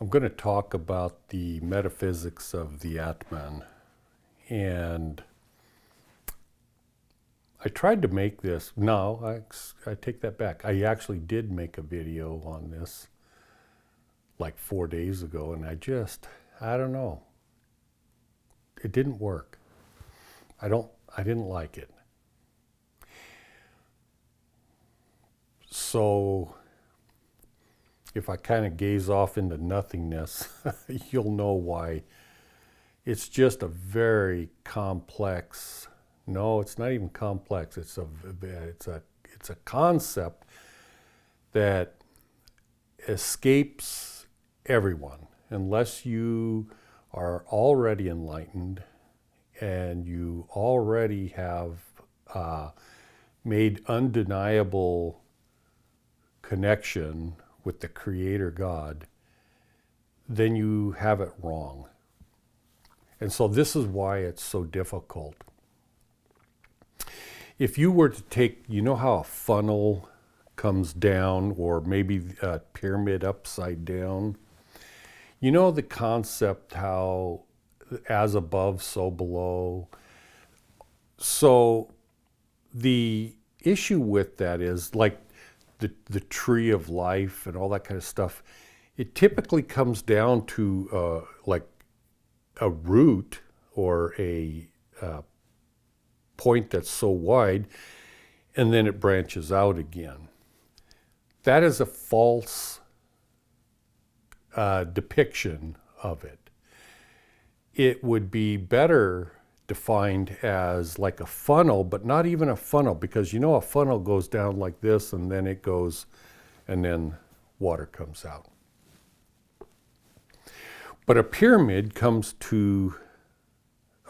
I'm going to talk about the metaphysics of the Atman. And I tried to make this. No, I take that back. I actually did make a video on this like 4 days ago, and I don't know. It didn't work. I didn't like it. So if I kind of gaze off into nothingness, you'll know why. It's just a very complex. No, it's not even complex. It's a concept that escapes everyone unless you are already enlightened and you already have made undeniable connection with the Creator God, then you have it wrong. And so this is why it's so difficult. If you were to take, you know how a funnel comes down, or maybe a pyramid upside down? You know the concept how as above, so below? So the issue with that is like the tree of life and all that kind of stuff. It typically comes down to like a root or a point that's so wide, and then it branches out again. That is a false depiction of it. It would be better defined as like a funnel, but not even a funnel, because you know a funnel goes down like this and then it goes, and then water comes out. But a pyramid comes to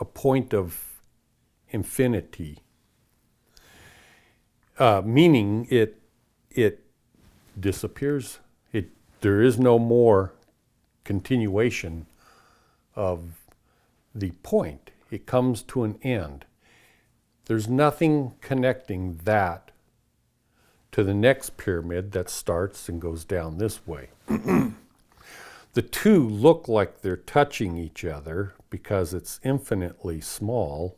a point of infinity, meaning it disappears. There is no more continuation of the point. It comes to an end. There's nothing connecting that to the next pyramid that starts and goes down this way. The two look like they're touching each other because it's infinitely small,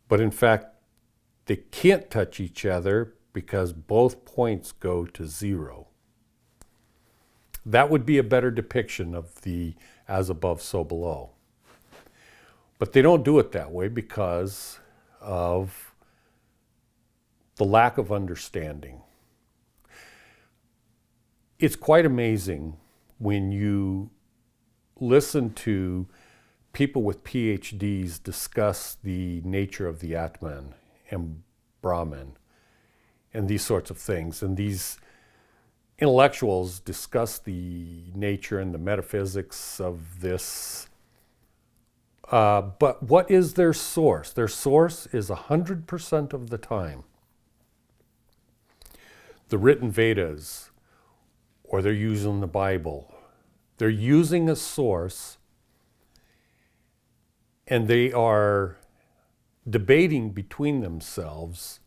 but in fact, they can't touch each other because both points go to zero. That would be a better depiction of the as above, so below. But they don't do it that way because of the lack of understanding. It's quite amazing when you listen to people with PhDs discuss the nature of the Atman and Brahman and these sorts of things. And these intellectuals discuss the nature and the metaphysics of this. But what is their source? Their source is 100% of the time the written Vedas, or they're using the Bible. They're using a source, and they are debating between themselves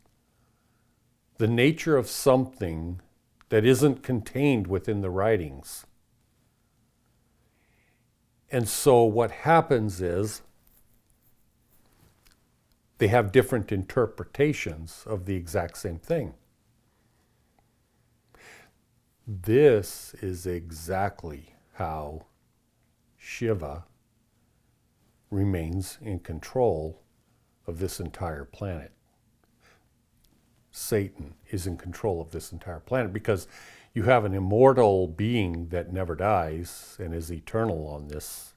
the nature of something that isn't contained within the writings. And so what happens is they have different interpretations of the exact same thing. This is exactly how Shiva remains in control of this entire planet. Satan is in control of this entire planet because you have an immortal being that never dies and is eternal on this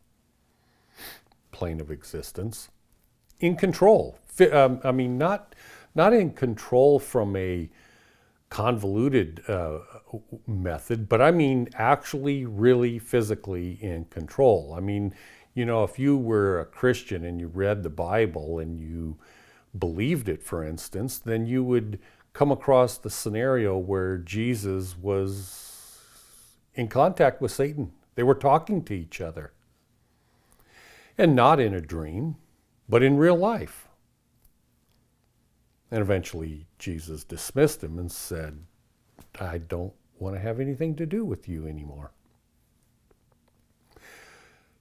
plane of existence, in control. I mean, not in control from a convoluted method, but I mean actually really physically in control. I mean, you know, if you were a Christian and you read the Bible and you believed it, for instance, then you would come across the scenario where Jesus was in contact with Satan. They were talking to each other. And not in a dream, but in real life. And eventually Jesus dismissed him and said, I don't want to have anything to do with you anymore.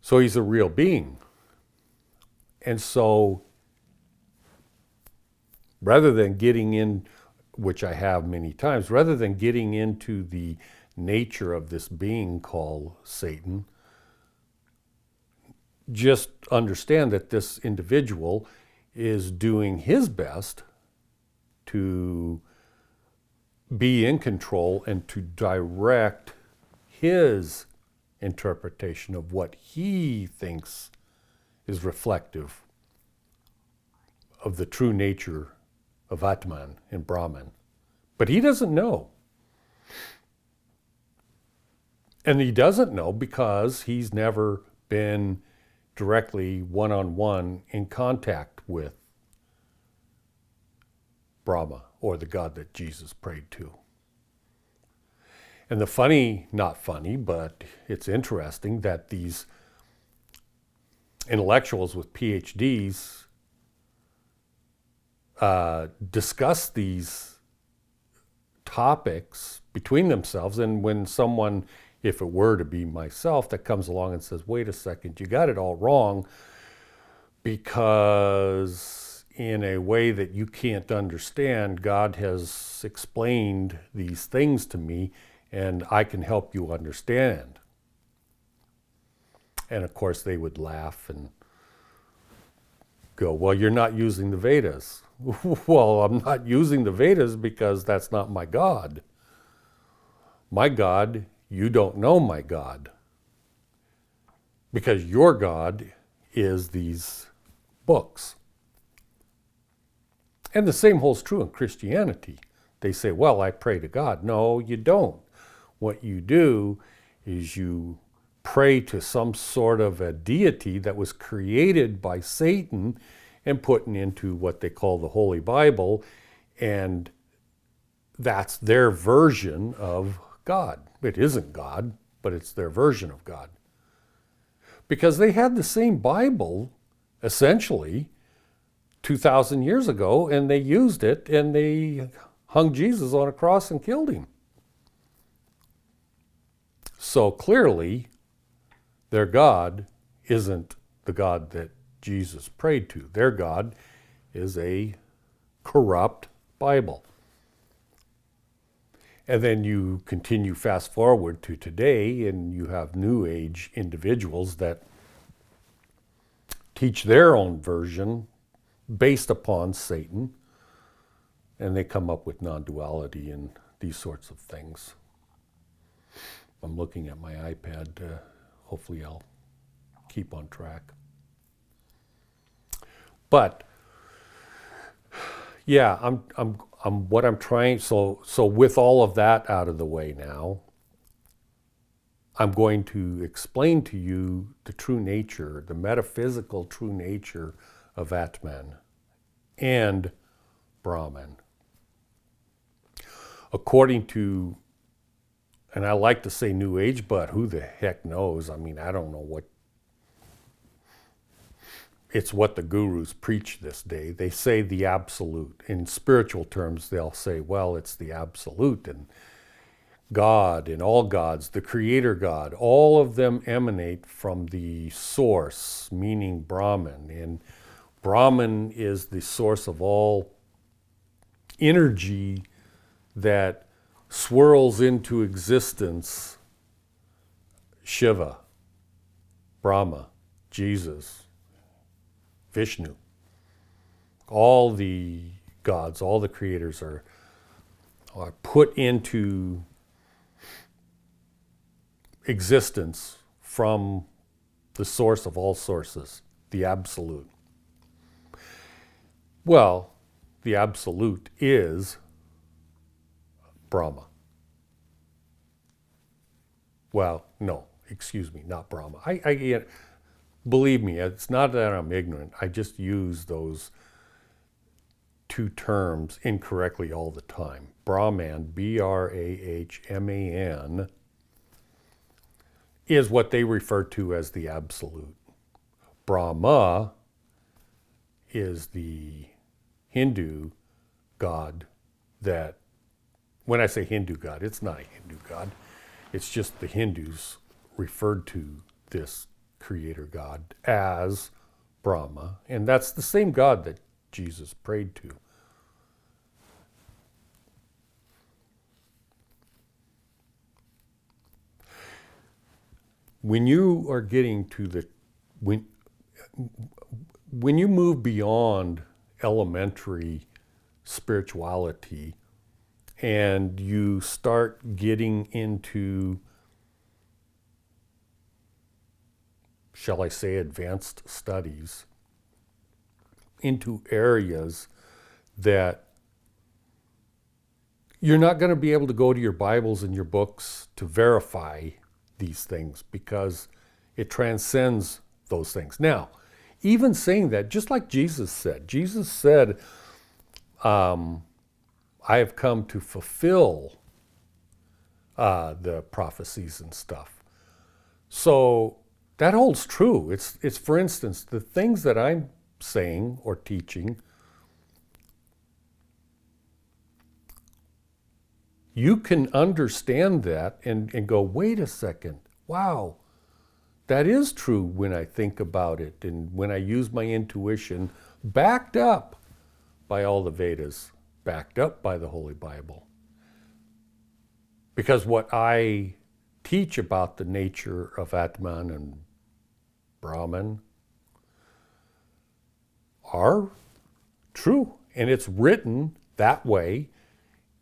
So he's a real being. And so rather than getting in, which I have many times, rather than getting into the nature of this being called Satan, just understand that this individual is doing his best to be in control and to direct his interpretation of what he thinks is reflective of the true nature of Atman and Brahman. But he doesn't know. And he doesn't know because he's never been directly one-on-one in contact with Brahma, or the God that Jesus prayed to. And the funny, not funny, but it's interesting that these intellectuals with PhDs discuss these topics between themselves, and when someone, if it were to be myself, that comes along and says, wait a second, you got it all wrong, because in a way that you can't understand, God has explained these things to me, and I can help you understand. And of course they would laugh and go, well, you're not using the Vedas. Well, I'm not using the Vedas because that's not my God. My God, you don't know my God. Because your God is these books. And the same holds true in Christianity. They say, well, I pray to God. No, you don't. What you do is you pray to some sort of a deity that was created by Satan and put into what they call the Holy Bible, and that's their version of God. It isn't God, but it's their version of God. Because they had the same Bible, essentially, 2,000 years ago, and they used it, and they hung Jesus on a cross and killed him. So clearly, their God isn't the God that Jesus prayed to. Their God is a corrupt Bible. And then you continue fast forward to today, and you have New Age individuals that teach their own version based upon Satan, and they come up with non-duality and these sorts of things. I'm looking at my iPad. Hopefully I'll keep on track. But yeah, I'm what I'm trying. So with all of that out of the way now, I'm going to explain to you the true nature, the metaphysical true nature of Atman and Brahman. According to, and I like to say New Age, but who the heck knows? I mean, I don't know what, it's what the gurus preach this day. They say the absolute. In spiritual terms, they'll say, well, it's the absolute, and God and all gods, the creator God, all of them emanate from the source, meaning Brahman. And Brahman is the source of all energy that swirls into existence. Shiva, Brahma, Jesus, Vishnu. All the gods, all the creators are put into existence from the source of all sources, the absolute. Well, the absolute is Brahma. Well, no, excuse me, not Brahma. I believe me, it's not that I'm ignorant. I just use those two terms incorrectly all the time. Brahman, B-R-A-H-M-A-N, is what they refer to as the absolute. Brahma is the Hindu god that, when I say Hindu god, it's not a Hindu god. It's just the Hindus referred to this creator God as Brahma, and that's the same God that Jesus prayed to. When you are getting to when you move beyond elementary spirituality and you start getting into, shall I say, advanced studies, into areas that you're not going to be able to go to your Bibles and your books to verify these things because it transcends those things. Now, even saying that, just like Jesus said, I have come to fulfill the prophecies and stuff. So that holds true. It's for instance, the things that I'm saying or teaching, you can understand that and go, wait a second, wow, that is true when I think about it and when I use my intuition, backed up by all the Vedas, backed up by the Holy Bible. Because what I teach about the nature of Atman and Brahman are true, and it's written that way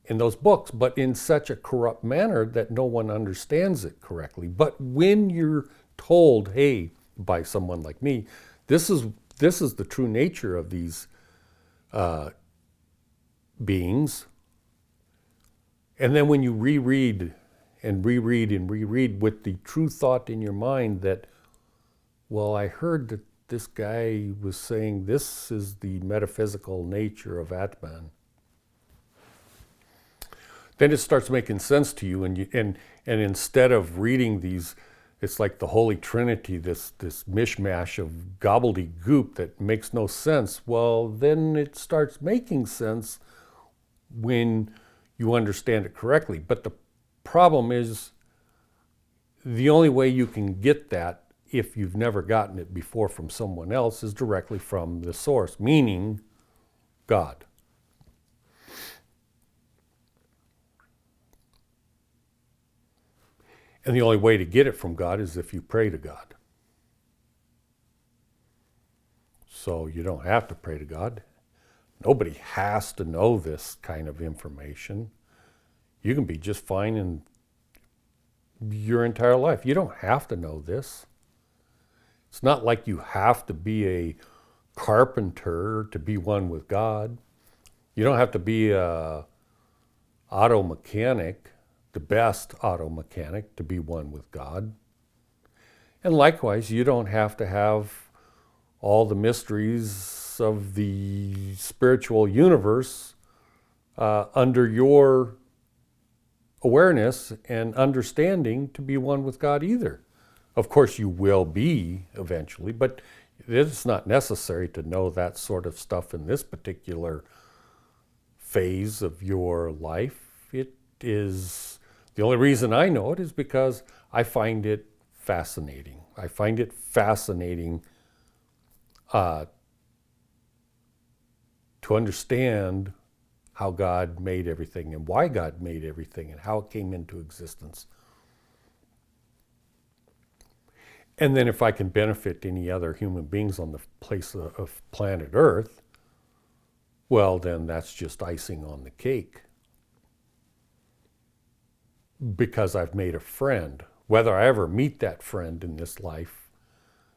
in those books, but in such a corrupt manner that no one understands it correctly. But when you're told, hey, by someone like me, this is the true nature of these beings, and then when you reread and reread and reread with the true thought in your mind that, well, I heard that this guy was saying this is the metaphysical nature of Atman, then it starts making sense to you, and instead of reading these, it's like the Holy Trinity, this mishmash of gobbledygook that makes no sense. Well, then it starts making sense when you understand it correctly. But the problem is, the only way you can get that, if you've never gotten it before from someone else, is directly from the source, meaning God. And the only way to get it from God is if you pray to God. So you don't have to pray to God. Nobody has to know this kind of information. You can be just fine in your entire life. You don't have to know this. It's not like you have to be a carpenter to be one with God. You don't have to be a auto mechanic, the best auto mechanic, to be one with God. And likewise, you don't have to have all the mysteries of the spiritual universe under your awareness and understanding to be one with God either. Of course, you will be eventually, but it's not necessary to know that sort of stuff in this particular phase of your life. It is, the only reason I know it is because I find it fascinating. I find it fascinating to understand how God made everything and why God made everything and how it came into existence. And then if I can benefit any other human beings on the place of planet Earth, well, then that's just icing on the cake. Because I've made a friend. Whether I ever meet that friend in this life,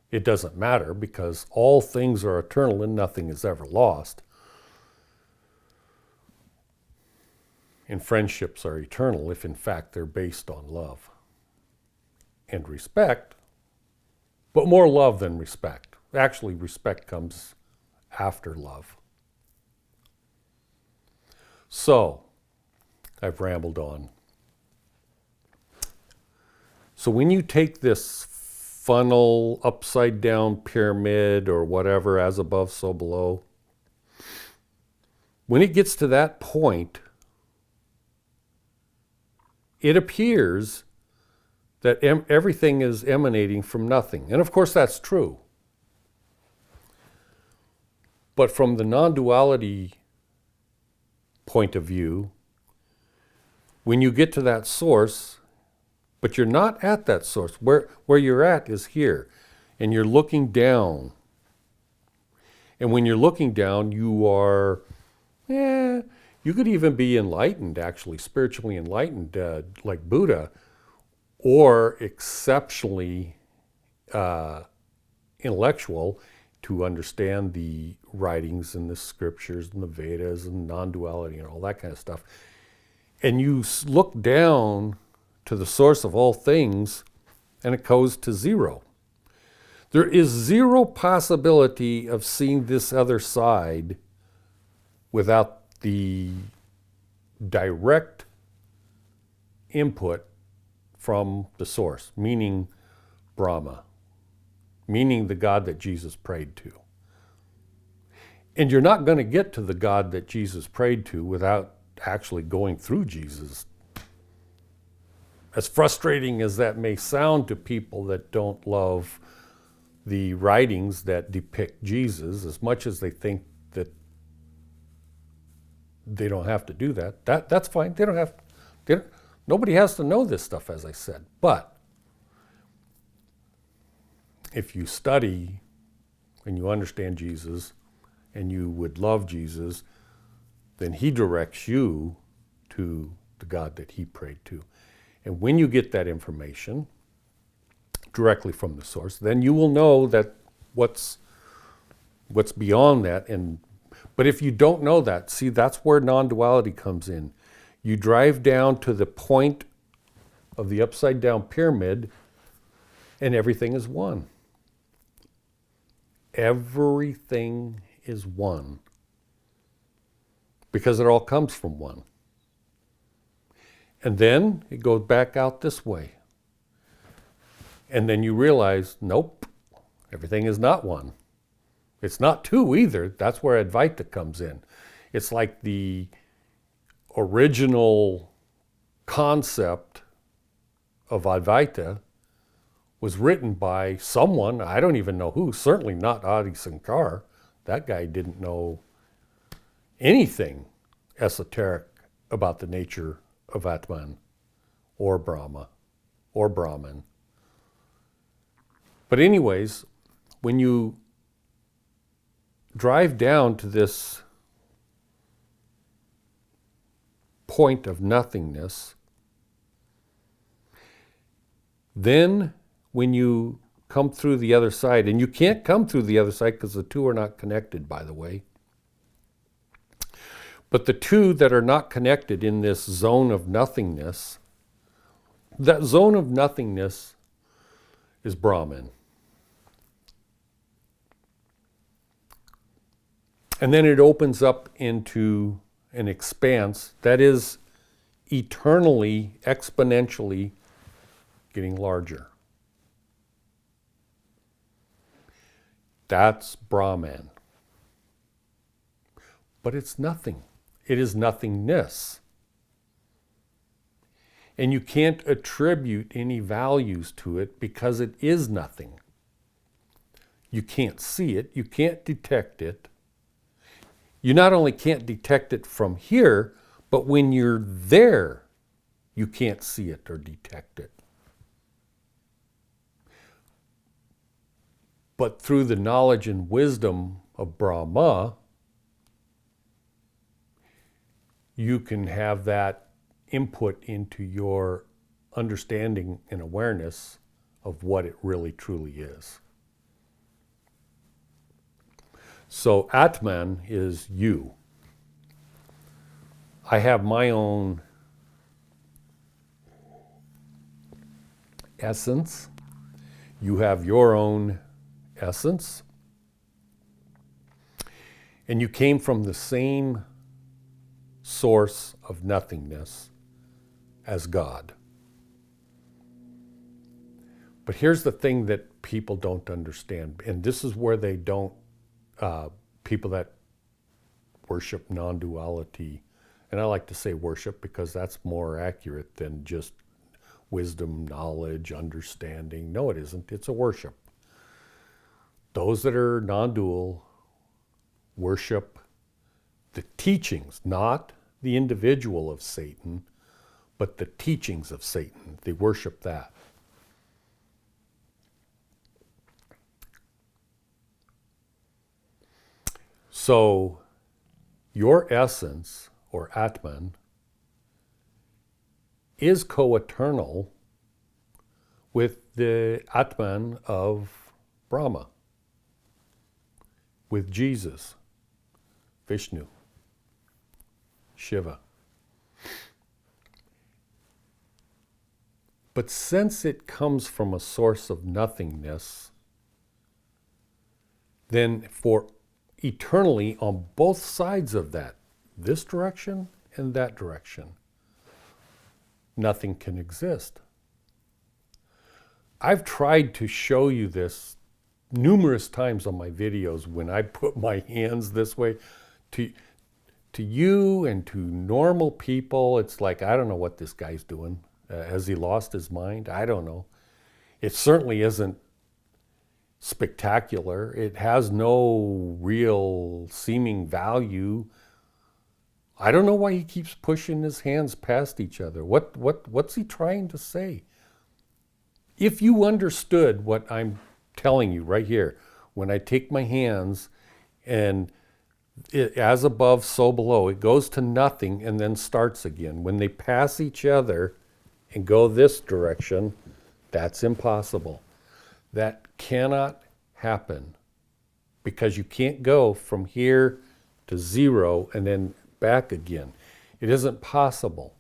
it doesn't matter, because all things are eternal and nothing is ever lost. And friendships are eternal if in fact they're based on love and respect, but more love than respect. Actually, respect comes after love. So, I've rambled on. So when you take this funnel, upside down pyramid, or whatever, as above, so below, when it gets to that point, it appears that everything is emanating from nothing. And of course that's true. But from the non-duality point of view, when you get to that source, but you're not at that source, where you're at is here, and you're looking down. And when you're looking down, you are, you could even be enlightened, actually, spiritually enlightened, like Buddha, or exceptionally intellectual to understand the writings and the scriptures and the Vedas and non-duality and all that kind of stuff. And you look down to the source of all things, and it goes to zero. There is zero possibility of seeing this other side without the direct input from the source, meaning Brahma, meaning the God that Jesus prayed to. And you're not going to get to the God that Jesus prayed to without actually going through Jesus. As frustrating as that may sound to people that don't love the writings that depict Jesus, as much as they think that they don't have to do that, that's fine. They don't have to. Nobody has to know this stuff, as I said. But if you study and you understand Jesus and you would love Jesus, then he directs you to the God that he prayed to. And when you get that information directly from the source, then you will know that what's beyond that. But if you don't know that, see, that's where non-duality comes in. You drive down to the point of the upside down pyramid and everything is one. Everything is one. Because it all comes from one. And then it goes back out this way. And then you realize, nope, everything is not one. It's not two either. That's where Advaita comes in. It's like the original concept of Advaita was written by someone, I don't even know who, certainly not Adi Shankar. That guy didn't know anything esoteric about the nature of Atman or Brahma or Brahman. But anyways, when you drive down to this point of nothingness, then when you come through the other side, and you can't come through the other side because the two are not connected, by the way, but the two that are not connected in this zone of nothingness, that zone of nothingness is Brahman. And then it opens up into an expanse that is eternally, exponentially getting larger. That's Brahman. But it's nothing. It is nothingness. And you can't attribute any values to it because it is nothing. You can't see it. You can't detect it. You not only can't detect it from here, but when you're there, you can't see it or detect it. But through the knowledge and wisdom of Brahma, you can have that input into your understanding and awareness of what it really truly is. So Atman is you. I have my own essence. You have your own essence. And you came from the same source of nothingness as God. But here's the thing that people don't understand, and this is where they don't, people that worship non-duality, and I like to say worship because that's more accurate than just wisdom, knowledge, understanding. No, it isn't. It's a worship. Those that are non-dual worship the teachings, not the individual of Satan, but the teachings of Satan. They worship that. So your essence, or Atman, is co-eternal with the Atman of Brahma, with Jesus, Vishnu, Shiva. But since it comes from a source of nothingness, then for eternally on both sides of that, this direction and that direction, nothing can exist. I've tried to show you this numerous times on my videos when I put my hands this way. To you and to normal people, it's like, I don't know what this guy's doing. Has he lost his mind? I don't know. It certainly isn't spectacular. It has no real seeming value. I don't know why he keeps pushing his hands past each other. What's he trying to say? If you understood what I'm telling you right here, when I take my hands and as above, so below, it goes to nothing and then starts again. When they pass each other and go this direction, that's impossible. That cannot happen because you can't go from here to zero and then back again. It isn't possible.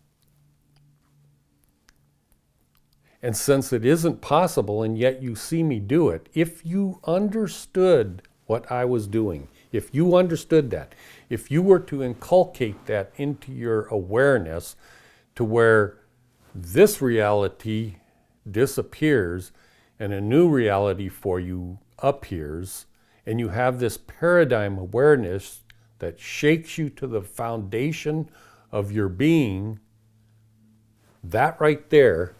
And since it isn't possible and yet you see me do it, if you understood what I was doing, if you understood that, if you were to inculcate that into your awareness to where this reality disappears and a new reality for you appears, and you have this paradigm awareness that shakes you to the foundation of your being, that right there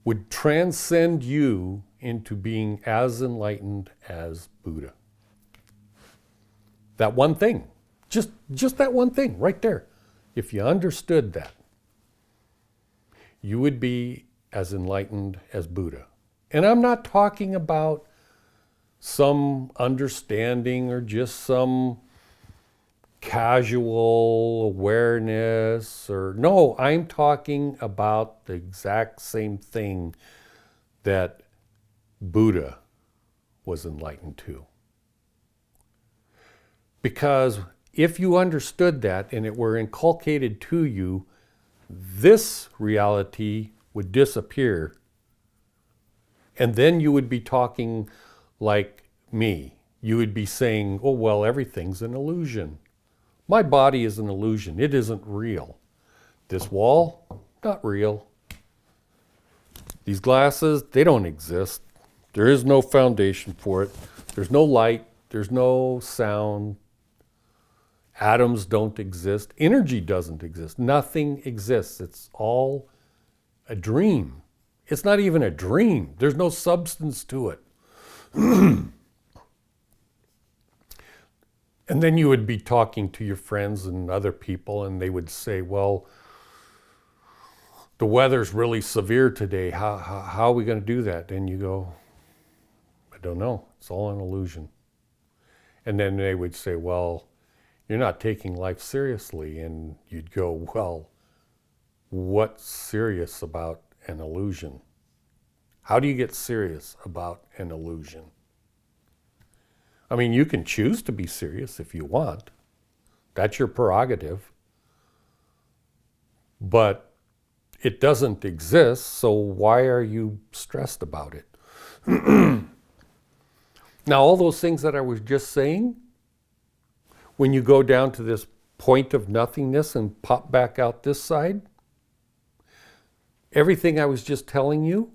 would transcend you into being as enlightened as Buddha. That one thing, just that one thing right there. If you understood that, you would be as enlightened as Buddha. And I'm not talking about some understanding or just some casual awareness or no, I'm talking about the exact same thing that Buddha was enlightened to. Because if you understood that and it were inculcated to you, this reality would disappear. And then you would be talking like me. You would be saying, oh, well, everything's an illusion. My body is an illusion. It isn't real. This wall, not real. These glasses, they don't exist. There is no foundation for it. There's no light. There's no sound. Atoms don't exist. Energy doesn't exist. Nothing exists. It's all a dream. It's not even a dream. There's no substance to it. And then you would be talking to your friends and other people, and they would say, well, the weather's really severe today. How are we going to do that? And you go, I don't know. It's all an illusion. And then they would say, well, you're not taking life seriously. And you'd go, well, what's serious about an illusion? How do you get serious about an illusion? I mean, you can choose to be serious if you want. That's your prerogative. But it doesn't exist, so why are you stressed about it? Now, all those things that I was just saying, when you go down to this point of nothingness and pop back out this side, everything I was just telling you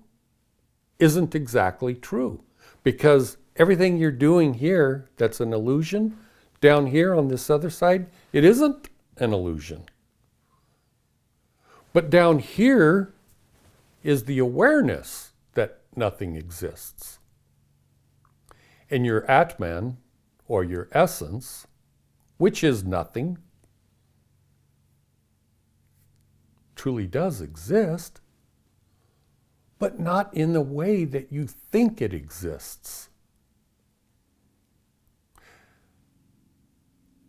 isn't exactly true. Because everything you're doing here that's an illusion, down here on this other side, it isn't an illusion. But down here is the awareness that nothing exists. And your Atman, or your essence, which is nothing, truly does exist, but not in the way that you think it exists.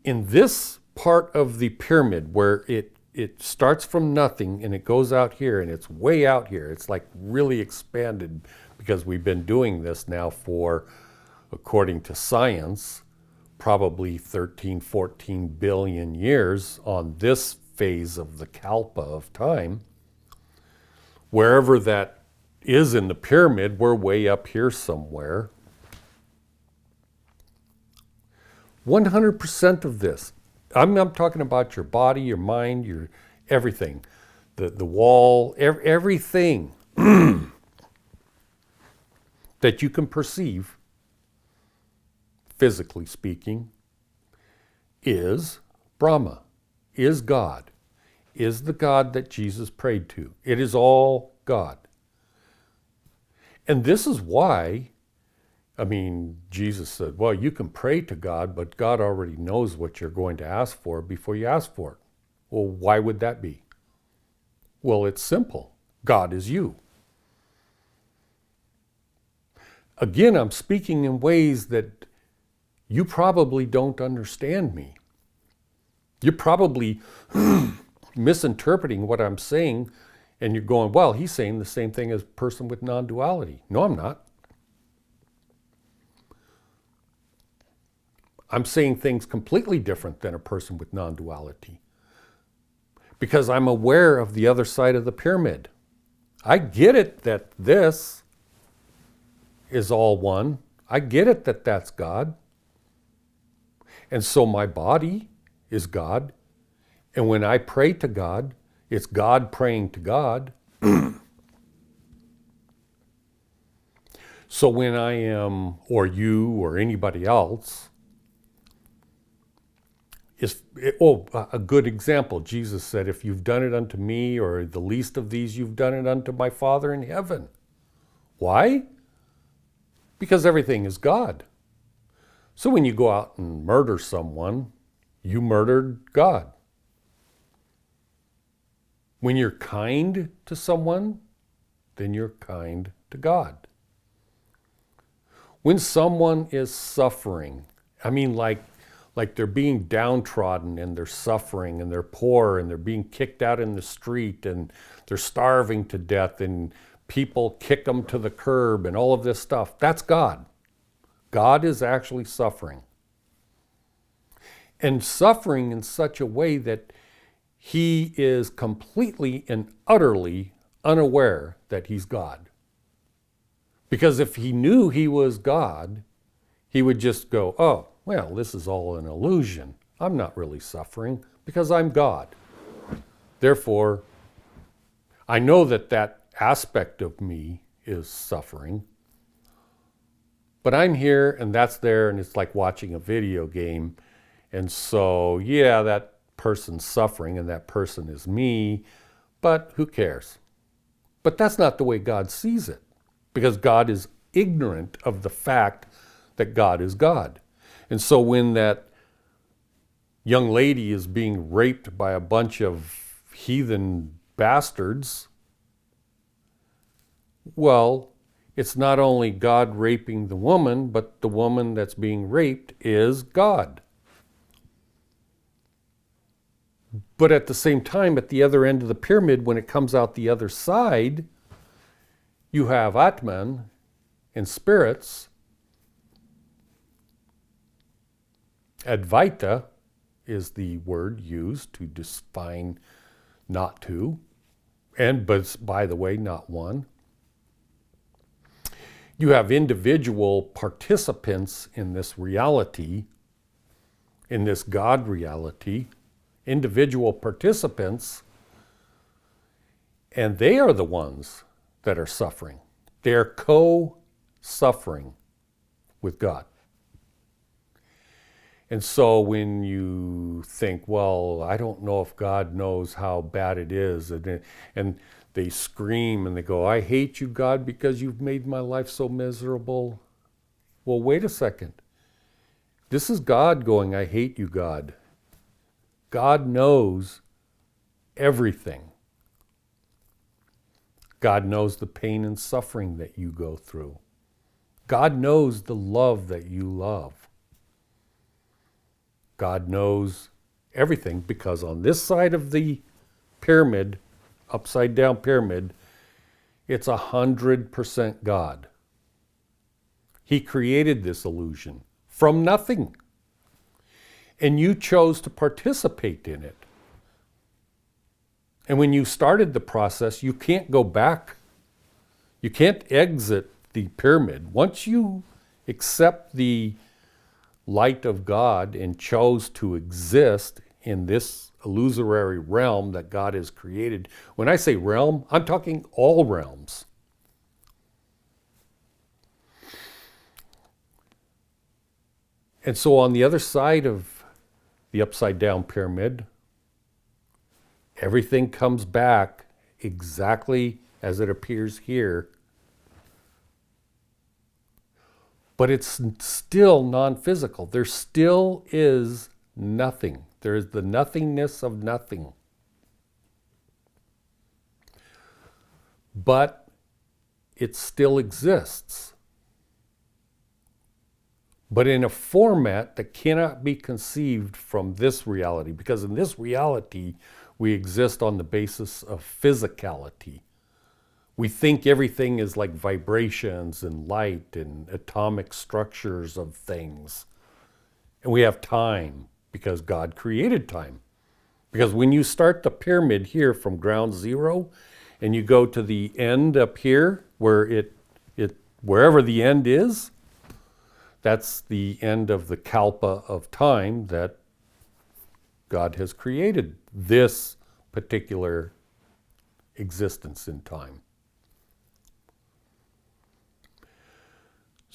In this part of the pyramid where it starts from nothing and it goes out here and it's way out here, it's like really expanded because we've been doing this now for, according to science, probably 13, 14 billion years on this phase of the kalpa of time. Wherever that is in the pyramid, we're way up here somewhere. 100% of this, I'm talking about your body, your mind, your everything, the wall, everything that you can perceive, physically speaking, is Brahma, is God, is the God that Jesus prayed to. It is all God. And this is why, Jesus said, well, you can pray to God, but God already knows what you're going to ask for before you ask for it. Well, why would that be? Well, it's simple. God is you. Again, I'm speaking in ways that you probably don't understand me. You're probably misinterpreting what I'm saying, and you're going, well, he's saying the same thing as a person with non-duality. No, I'm not. I'm saying things completely different than a person with non-duality, because I'm aware of the other side of the pyramid. I get it that this is all one. I get it that that's God. And so my body is God. And when I pray to God, it's God praying to God. So when I am, or you, or anybody else, a good example. Jesus said, if you've done it unto me, or the least of these, you've done it unto my Father in heaven. Why? Because everything is God. So when you go out and murder someone, you murdered God. When you're kind to someone, then you're kind to God. When someone is suffering, like they're being downtrodden and they're suffering and they're poor and they're being kicked out in the street and they're starving to death and people kick them to the curb and all of this stuff, that's God. God is actually suffering. And suffering in such a way that he is completely and utterly unaware that he's God. Because if he knew he was God, he would just go, oh, well, this is all an illusion. I'm not really suffering because I'm God. Therefore, I know that that aspect of me is suffering, but I'm here and that's there, and it's like watching a video game. And so, yeah, that person's suffering and that person is me, but who cares? But that's not the way God sees it, because God is ignorant of the fact that God is God. And so when that young lady is being raped by a bunch of heathen bastards, well, it's not only God raping the woman, but the woman that's being raped is God. But at the same time, at the other end of the pyramid, when it comes out the other side, you have Atman and spirits. Advaita is the word used to define not two, but by the way, not one. You have individual participants in this reality, in this God reality, individual participants, and they are the ones that are suffering. They're co-suffering with God. And so when you think, well, I don't know if God knows how bad it is, and they scream and they go, I hate you, God, because you've made my life so miserable. Well, wait a second. This is God going, I hate you, God. God knows everything. God knows the pain and suffering that you go through. God knows the love that you love. God knows everything, because on this side of the pyramid, upside down pyramid, it's 100% God. He created this illusion from nothing. And you chose to participate in it. And when you started the process, you can't go back. You can't exit the pyramid. Once you accept the light of God and chose to exist in this illusory realm that God has created. When I say realm, I'm talking all realms. And so on the other side of the upside down pyramid, everything comes back exactly as it appears here. But it's still non-physical. There still is nothing. There is the nothingness of nothing. But it still exists. But in a format that cannot be conceived from this reality, because in this reality, we exist on the basis of physicality. We think everything is like vibrations and light and atomic structures of things. And we have time because God created time. Because when you start the pyramid here from ground zero and you go to the end up here where wherever the end is, that's the end of the kalpa of time that God has created this particular existence in time.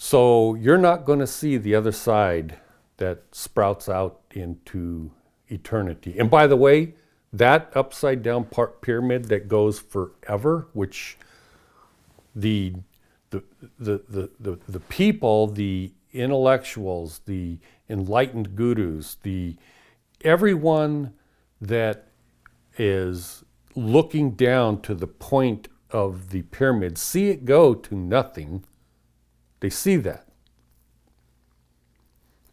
So you're not going to see the other side that sprouts out into eternity. And by the way, that upside down pyramid that goes forever, which the people, the intellectuals, the enlightened gurus, everyone that is looking down to the point of the pyramid, see it go to nothing. They see that.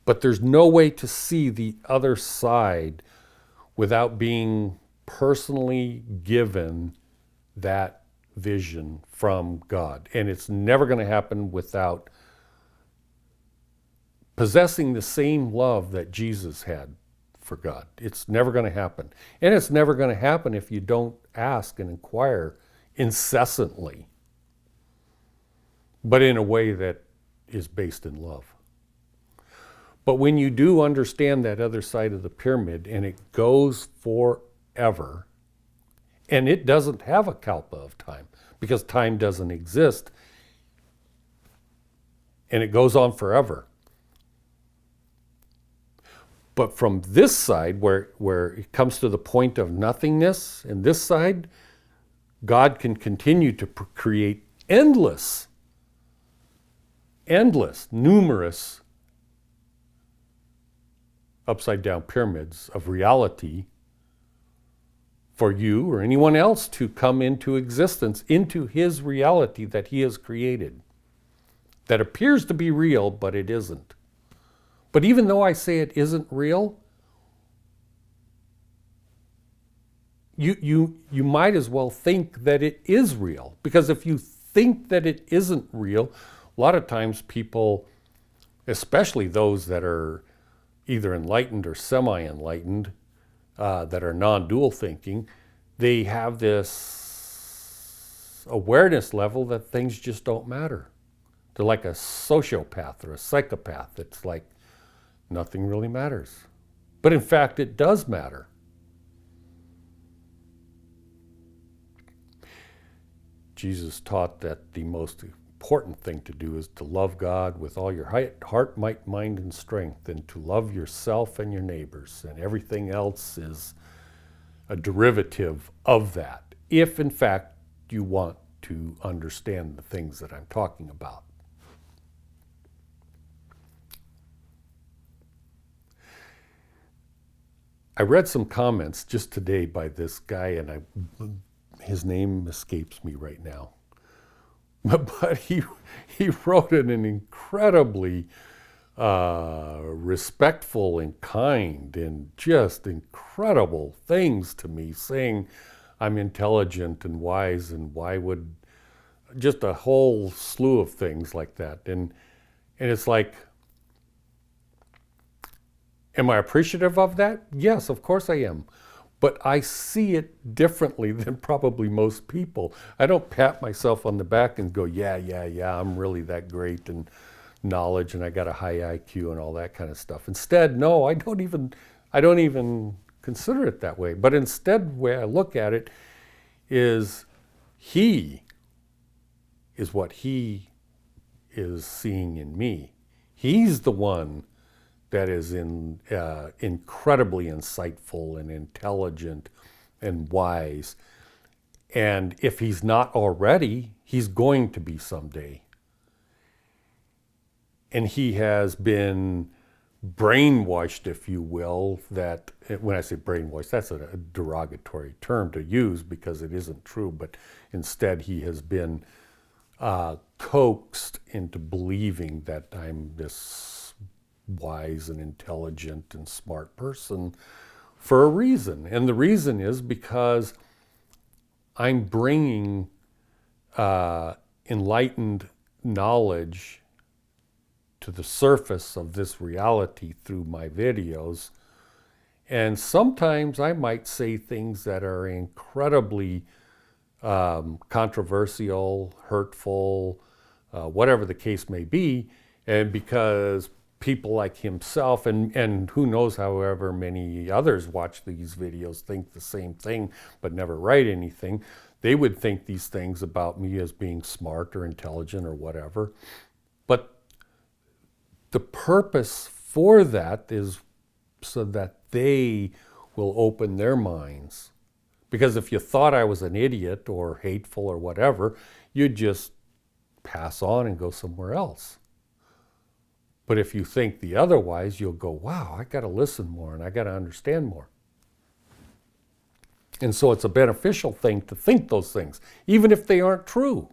But there's no way to see the other side without being personally given that vision from God. And it's never going to happen without possessing the same love that Jesus had for God. It's never going to happen. And it's never going to happen if you don't ask and inquire incessantly, but in a way that is based in love. But when you do understand that other side of the pyramid, and it goes forever, and it doesn't have a kalpa of time, because time doesn't exist, and it goes on forever. But from this side, where it comes to the point of nothingness, and this side, God can continue to create endless, numerous upside down pyramids of reality for you or anyone else to come into existence, into his reality that he has created, that appears to be real, but it isn't. But even though I say it isn't real, you might as well think that it is real. Because if you think that it isn't real, a lot of times people, especially those that are either enlightened or semi-enlightened, that are non-dual thinking, they have this awareness level that things just don't matter. They're like a sociopath or a psychopath. It's like nothing really matters. But in fact, it does matter. Jesus taught that the most important thing to do is to love God with all your heart, might, mind, and strength, and to love yourself and your neighbors, and everything else is a derivative of that, if in fact you want to understand the things that I'm talking about. I read some comments just today by this guy, and his name escapes me right now. But he wrote in an incredibly respectful and kind and just incredible things to me, saying I'm intelligent and wise, and why would, just a whole slew of things like that. And it's like, am I appreciative of that? Yes, of course I am. But I see it differently than probably most people. I don't pat myself on the back and go, yeah, I'm really that great and knowledge and I got a high IQ and all that kind of stuff. Instead, no, I don't even consider it that way. But instead, the way I look at it is he is what he is seeing in me. He's the one that is incredibly insightful and intelligent and wise. And if he's not already, he's going to be someday. And he has been brainwashed, if you will, that, when I say brainwashed, that's a derogatory term to use because it isn't true, but instead he has been coaxed into believing that I'm this wise and intelligent and smart person for a reason. And the reason is because I'm bringing enlightened knowledge to the surface of this reality through my videos. And sometimes I might say things that are incredibly controversial, hurtful, whatever the case may be, and because people like himself and who knows however many others watch these videos think the same thing but never write anything, they would think these things about me as being smart or intelligent or whatever. But the purpose for that is so that they will open their minds. Because if you thought I was an idiot or hateful or whatever, you'd just pass on and go somewhere else. But if you think the otherwise, you'll go, wow, I got to listen more and I got to understand more. And so it's a beneficial thing to think those things, even if they aren't true.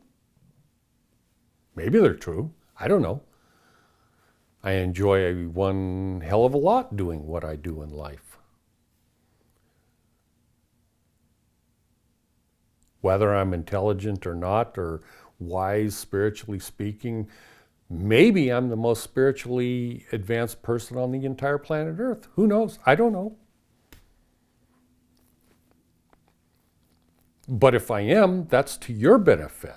Maybe they're true. I don't know. I enjoy one hell of a lot doing what I do in life. Whether I'm intelligent or not, or wise spiritually speaking, maybe I'm the most spiritually advanced person on the entire planet Earth. Who knows? I don't know. But if I am, that's to your benefit.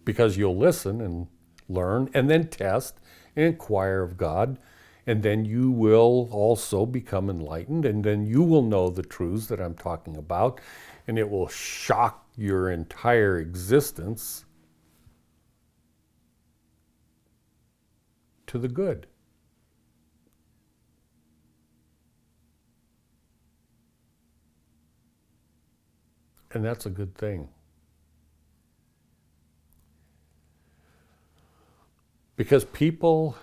Because you'll listen and learn and then test and inquire of God. And then you will also become enlightened. And then you will know the truths that I'm talking about. And it will shock your entire existence to the good. And that's a good thing. Because people,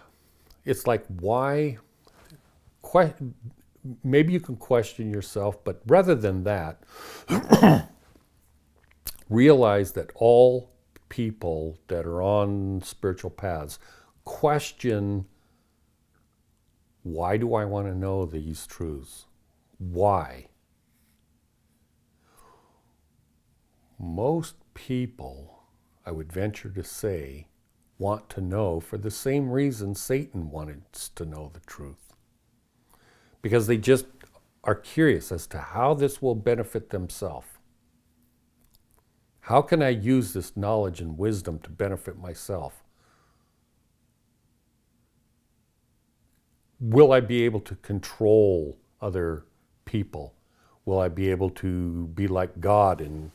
it's like, why? Maybe you can question yourself, but rather than that, realize that all people that are on spiritual paths question, why do I want to know these truths? Why? Most people, I would venture to say, want to know for the same reason Satan wanted to know the truth. Because they just are curious as to how this will benefit themselves. How can I use this knowledge and wisdom to benefit myself? Will I be able to control other people? Will I be able to be like God and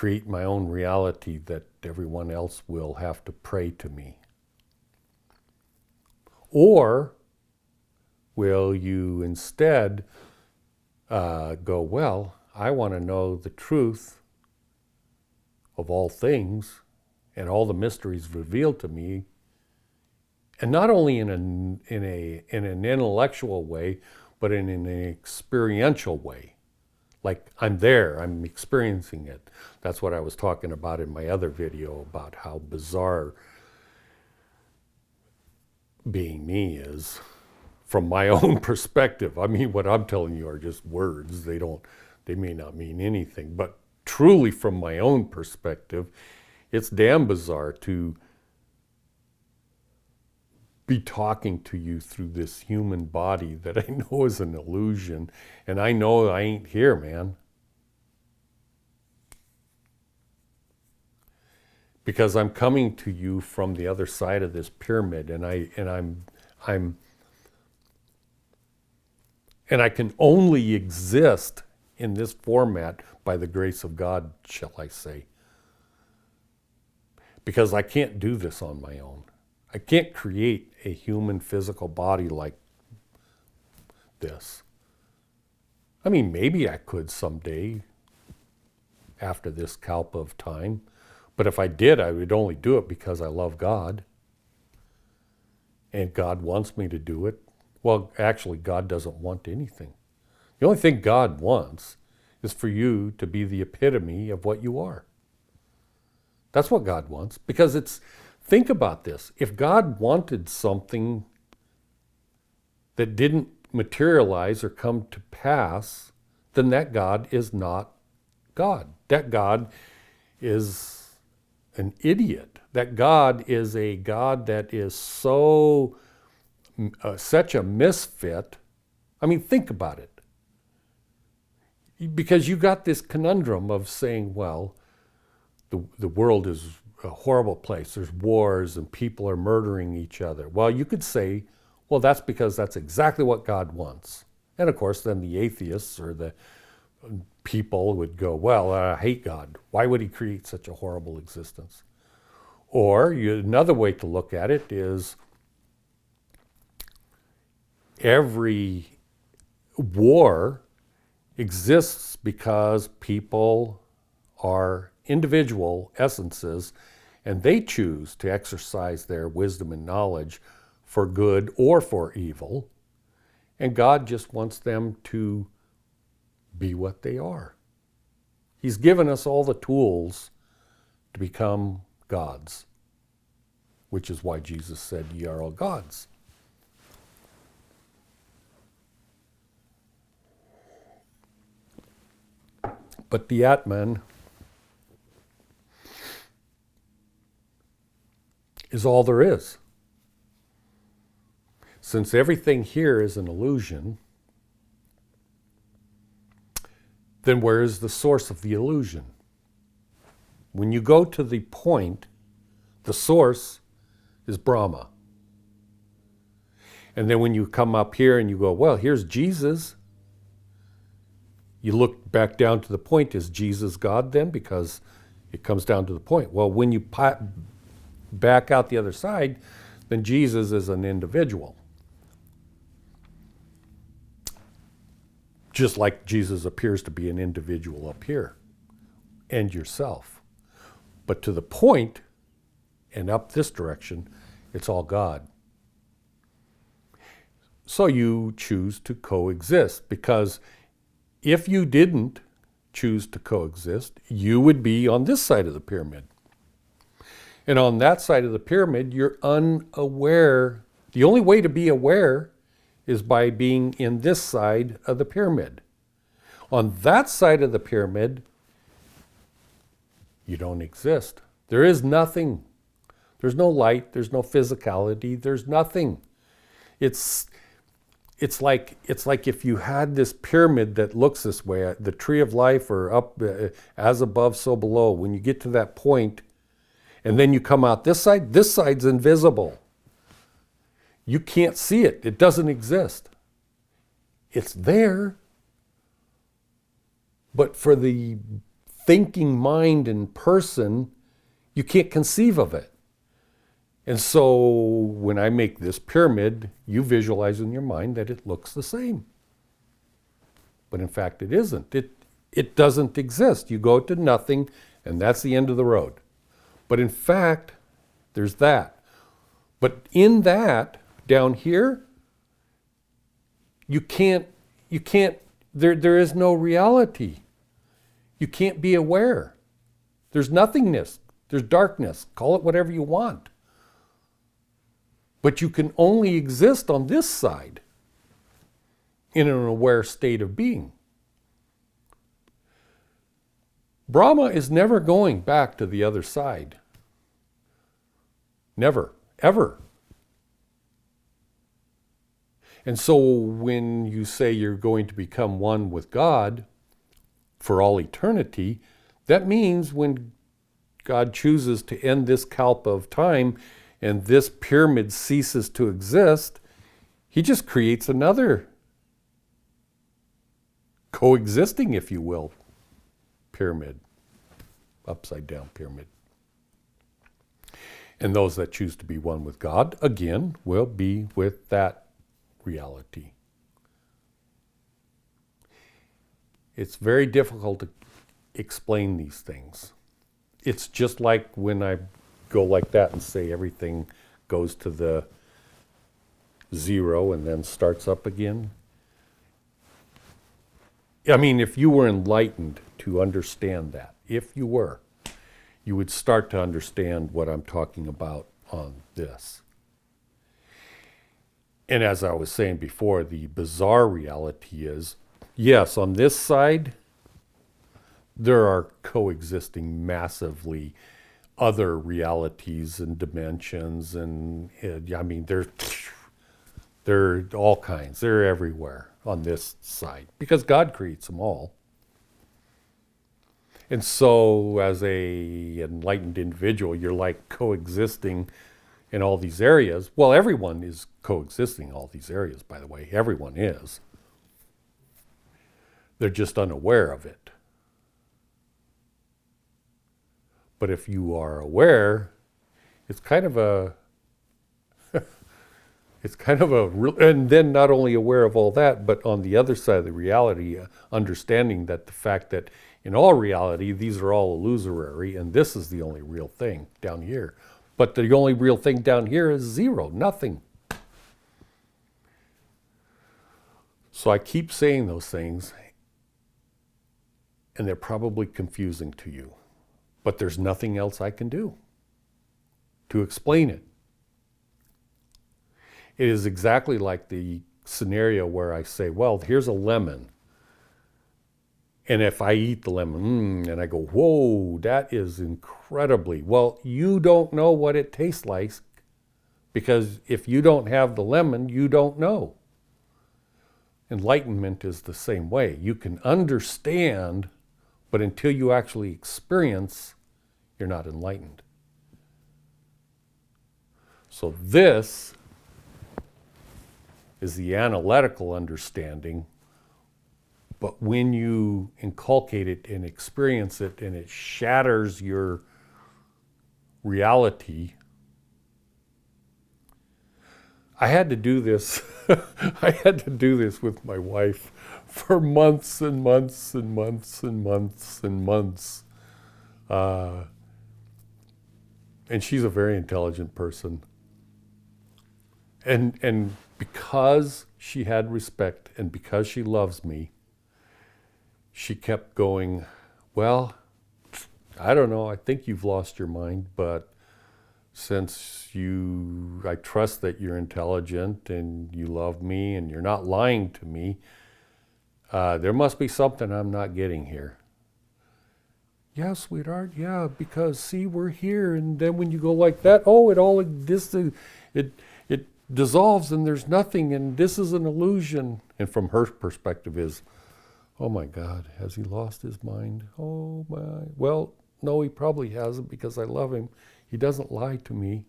create my own reality that everyone else will have to pray to me? Or will you instead go, well, I want to know the truth of all things and all the mysteries revealed to me, and not only in an intellectual way, but in an experiential way. Like I'm there, I'm experiencing it. That's what I was talking about in my other video about how bizarre being me is from my own perspective. I mean, what I'm telling you are just words. They may not mean anything, but truly from my own perspective, it's damn bizarre to be talking to you through this human body that I know is an illusion, and I know I ain't here, man. Because I'm coming to you from the other side of this pyramid, and I can only exist in this format by the grace of God, shall I say. Because I can't do this on my own. I can't create a human physical body like this. I mean, maybe I could someday after this kalpa of time, but if I did, I would only do it because I love God. And God wants me to do it. Well, actually, God doesn't want anything. The only thing God wants is for you to be the epitome of what you are. That's what God wants, because think about this. If God wanted something that didn't materialize or come to pass, then that God is not God. That God is an idiot. That God is a God that is so such a misfit. I mean, think about it. Because you got this conundrum of saying, well, the world is a horrible place. There's wars and people are murdering each other. Well, you could say, well, that's because that's exactly what God wants. And of course, then the atheists or the people would go, well, I hate God. Why would he create such a horrible existence? Or another way to look at it is every war exists because people are individual essences, and they choose to exercise their wisdom and knowledge for good or for evil, and God just wants them to be what they are. He's given us all the tools to become gods, which is why Jesus said, ye are all gods. But the Atman is all there is. Since everything here is an illusion, then where is the source of the illusion? When you go to the point, the source is Brahma. And then when you come up here and you go, well, here's Jesus, you look back down to the point, is Jesus God then? Because it comes down to the point. Well, when you back out the other side, then Jesus is an individual. Just like Jesus appears to be an individual up here, and yourself. But to the point, and up this direction, it's all God. So you choose to coexist, because if you didn't choose to coexist, you would be on this side of the pyramid. And on that side of the pyramid, you're unaware. The only way to be aware is by being in this side of the pyramid. On that side of the pyramid, you don't exist. There is nothing. There's no light, there's no physicality, there's nothing. It's like if you had this pyramid that looks this way, the tree of life, or up as above, so below. When you get to that point, and then you come out this side's invisible. You can't see it. It doesn't exist. It's there. But for the thinking mind and person, you can't conceive of it. And so when I make this pyramid, you visualize in your mind that it looks the same. But in fact, it isn't. It doesn't exist. You go to nothing, and that's the end of the road. But in fact, there's that. But in that, down here, there is no reality. You can't be aware. There's nothingness. There's darkness. Call it whatever you want. But you can only exist on this side in an aware state of being. Brahma is never going back to the other side. Never, ever. And so when you say you're going to become one with God for all eternity, that means when God chooses to end this kalpa of time and this pyramid ceases to exist, he just creates another coexisting, if you will, pyramid, upside down pyramid. And those that choose to be one with God, again, will be with that reality. It's very difficult to explain these things. It's just like when I go like that and say everything goes to the zero and then starts up again. I mean, if you were enlightened to understand that, if you were, you would start to understand what I'm talking about on this. And as I was saying before, the bizarre reality is, yes, on this side, there are coexisting massively other realities and dimensions, and I mean, they're all kinds. They're everywhere on this side because God creates them all. And so as a enlightened individual, you're like coexisting in all these areas. Well, everyone is coexisting in all these areas, by the way. Everyone is. They're just unaware of it. But if you are aware, it's kind of a and then not only aware of all that, but on the other side of the reality, understanding that the fact that in all reality, these are all illusory, and this is the only real thing down here. But the only real thing down here is zero, nothing. So I keep saying those things, and they're probably confusing to you. But there's nothing else I can do to explain it. It is exactly like the scenario where I say, well, here's a lemon. And if I eat the lemon, and I go, whoa, that is incredibly, well, you don't know what it tastes like because if you don't have the lemon, you don't know. Enlightenment is the same way. You can understand, but until you actually experience, you're not enlightened. So this is the analytical understanding, but when you inculcate it and experience it and it shatters your reality, I had to do this. I had to do this with my wife for months and months and months and months and months. And she's a very intelligent person. And because she had respect and because she loves me, she kept going, well, I don't know, I think you've lost your mind, but since I trust that you're intelligent and you love me and you're not lying to me, there must be something I'm not getting here. Yeah, sweetheart, yeah, because see, we're here, and then when you go like that, oh, it dissolves and there's nothing, and this is an illusion. And from her perspective is, oh my God, has he lost his mind? Oh my, well, no, he probably hasn't because I love him. He doesn't lie to me.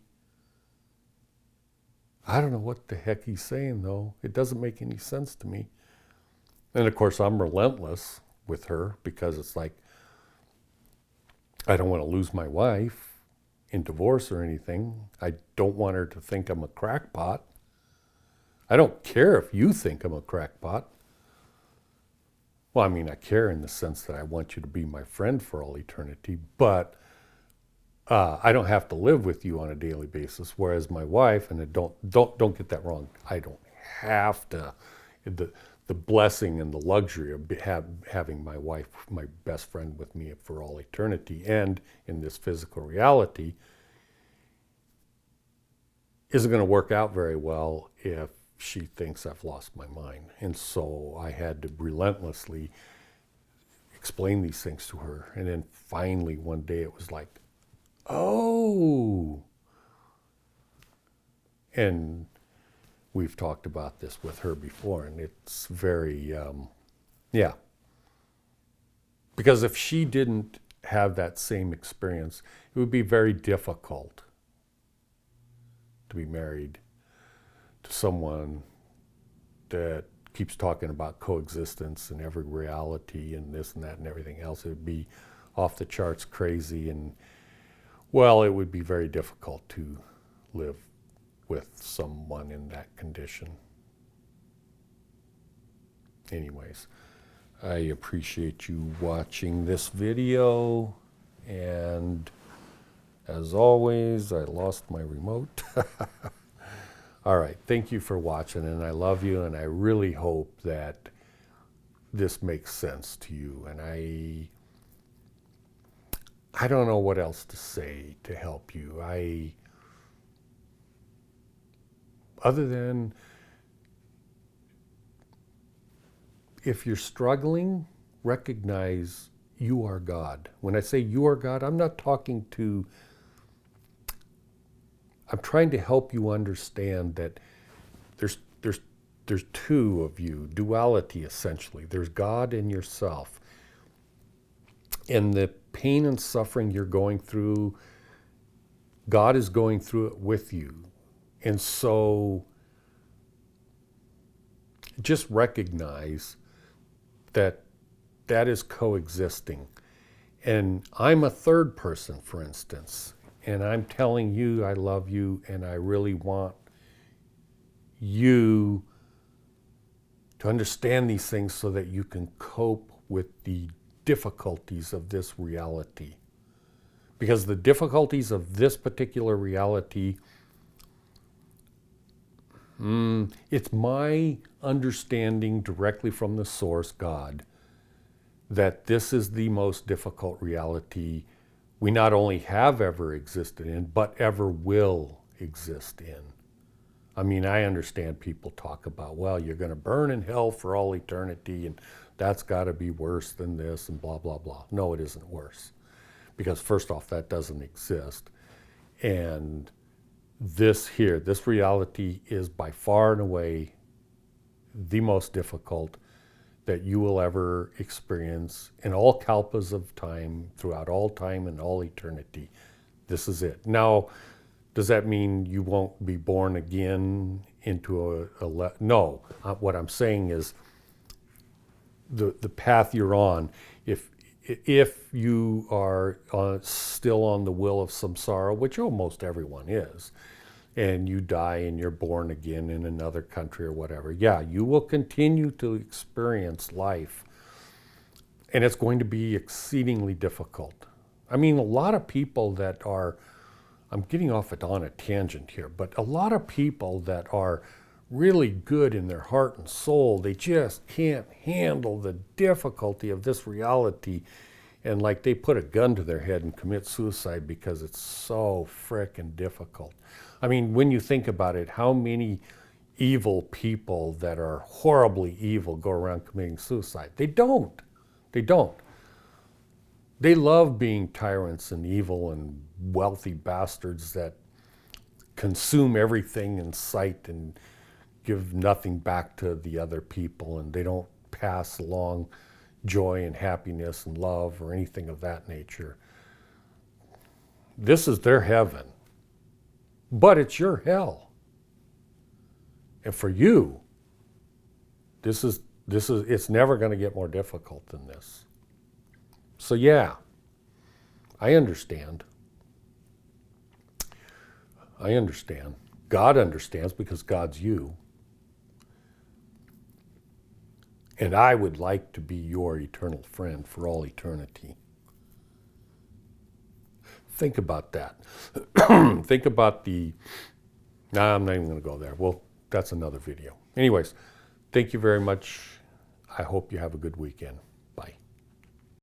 I don't know what the heck he's saying though. It doesn't make any sense to me. And of course I'm relentless with her because it's like, I don't want to lose my wife in divorce or anything. I don't want her to think I'm a crackpot. I don't care if you think I'm a crackpot. Well, I mean, I care in the sense that I want you to be my friend for all eternity, but I don't have to live with you on a daily basis. Whereas my wife, and don't get that wrong, I don't have to. The blessing and the luxury of having my wife, my best friend, with me for all eternity, and in this physical reality, isn't going to work out very well if she thinks I've lost my mind. And so I had to relentlessly explain these things to her. And then finally one day it was like, oh. And we've talked about this with her before, and it's very, yeah. Because if she didn't have that same experience, it would be very difficult to be married to someone that keeps talking about coexistence and every reality and this and that and everything else. It would be off the charts crazy, and well, it would be very difficult to live with someone in that condition. Anyways, I appreciate you watching this video, and as always, I lost my remote. All right, thank you for watching, and I love you, and I really hope that this makes sense to you. And I don't know what else to say to help you. Other than, if you're struggling, recognize you are God. When I say you are God, I'm not talking to, I'm trying to help you understand that there's two of you, duality essentially. There's God and yourself. And the pain and suffering you're going through, God is going through it with you. And so just recognize that that is coexisting. And I'm a third person, for instance, and I'm telling you I love you, and I really want you to understand these things so that you can cope with the difficulties of this reality. Because the difficulties of this particular reality, it's my understanding directly from the source, God, that this is the most difficult reality we not only have ever existed in, but ever will exist in. I mean, I understand people talk about, well, you're going to burn in hell for all eternity, and that's got to be worse than this, and blah, blah, blah. No, it isn't worse. Because first off, that doesn't exist. And this reality is by far and away the most difficult that you will ever experience in all kalpas of time, throughout all time and all eternity. This is it. Now, does that mean you won't be born again into no. What I'm saying is the path you're on, if you are still on the wheel of samsara, which almost everyone is, and you die and you're born again in another country or whatever, yeah, you will continue to experience life. And it's going to be exceedingly difficult. I mean, a lot of people that are, I'm getting off on a tangent here, but a lot of people that are really good in their heart and soul, they just can't handle the difficulty of this reality. And like they put a gun to their head and commit suicide because it's so frickin' difficult. I mean, when you think about it, how many evil people that are horribly evil go around committing suicide? They don't. They don't. They love being tyrants and evil and wealthy bastards that consume everything in sight and give nothing back to the other people, and they don't pass along joy and happiness and love or anything of that nature. This is their heaven, but it's your hell. And for you, it's never going to get more difficult than this. So yeah, I understand. I understand. God understands because God's you. And I would like to be your eternal friend for all eternity. Think about that. Think about the... Nah, I'm not even going to go there. Well, that's another video. Anyways, thank you very much. I hope you have a good weekend.